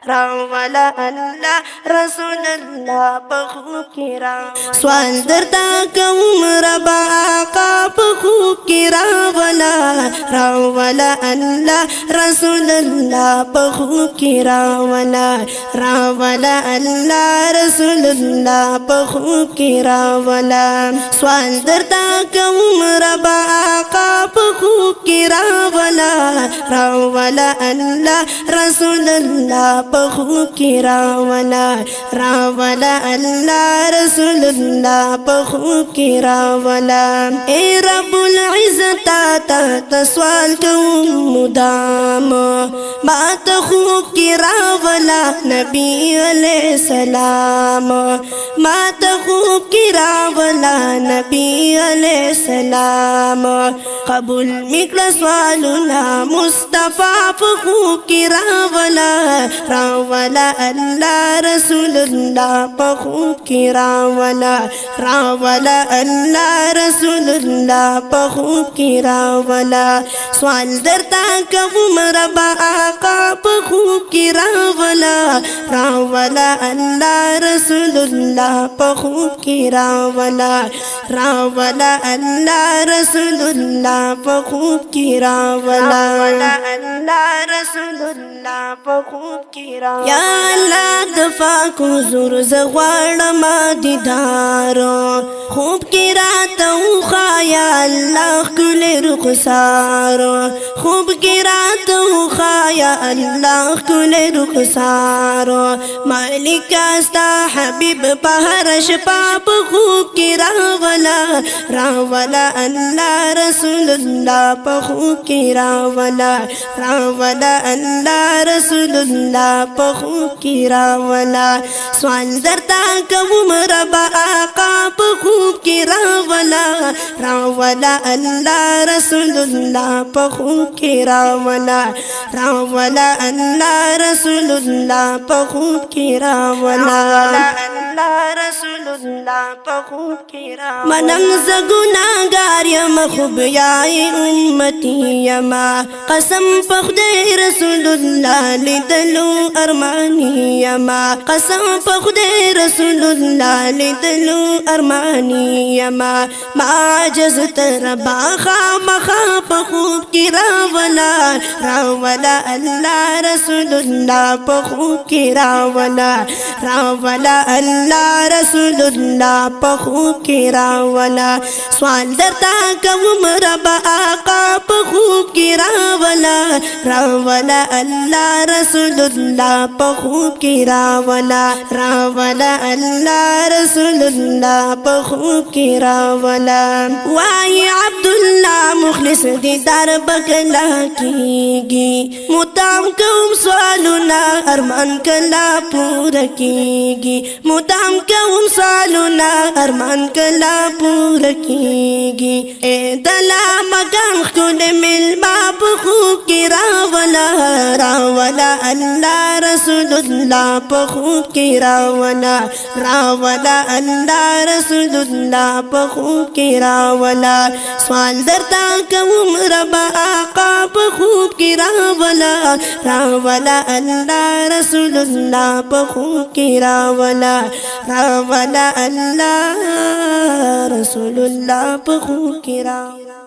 راولا الله رسول الله پخو کی راولا سوال درتا کوم ربا آقا پخو کی راولا الله رسول الله پخو کی راولا الله رسول الله پخو کی راولا سوال درتا کوم ربا آقا پخو کی راولا الله رسول الله پخو کی راولا الله رسول الله پخو کی راولا اے رب العزت تا سوال کوم مدام ما تخو کی راولا نبی علیہ السلام ما تخو کی راولا نبی علیہ السلام قبول مکړه سوالنا مصطفی پخو کی راولا الله رسول الله پخو کی راولا الله رسول الله پخو کی راولا سوال درتا کوم رب آقا پخو کی راولا الله رسول الله پخو کی راولا الله رسول الله پخو کی راولا الله رسول الله پخو کی راولا یا الله دفاع کو زور زغواړم دیدارو خوب کی رات او خیا الله کل رخسارو خوب کی رات او خیا الله کل رخسارو مالک استا حبیب پهرش پاپ خوب کی راولا الله رسول الله پخو کی راولا الله رسول الله پخو کی راولا سوال درتا کوم رب آقا پخو کی راولا الله رسول الله پخو کی راولا الله رسول الله پخو کی راولا الله رسول الله پخو کی راولا منم زګناګار یم خوب یای امتی یما قسم پخدای رسول الله لیدلو ارمانی یما قسم پخدای رسول الله لیدلو ارمانی یما ما عجز تربا خامخا پخوب کی راولا الله رسول الله پخوب کی راولا الله رسول الله پخوب کی راولا سوال درتا کوم رب آقا پخوب کی راولا الله رسول الله پخوب کی راولا الله رسول الله پخوب کی راولا وای عبدالله مخلص دیدار بکلا کیگی مدام کوم سوالنا ارمان کلا پورا کیگی مدام کوم سوالنا ارمان کلا پورا کیگی اے دلا مقام خود مل ما پخوب کی راولا الله رسول الله پخوب کی راولا الله رسول الله پخوب کی راولا سوال درتا کوم رب آقا پخوب کی راولا الله رسول الله پخوب کی راولا الله رسول الله پخوب کی راولا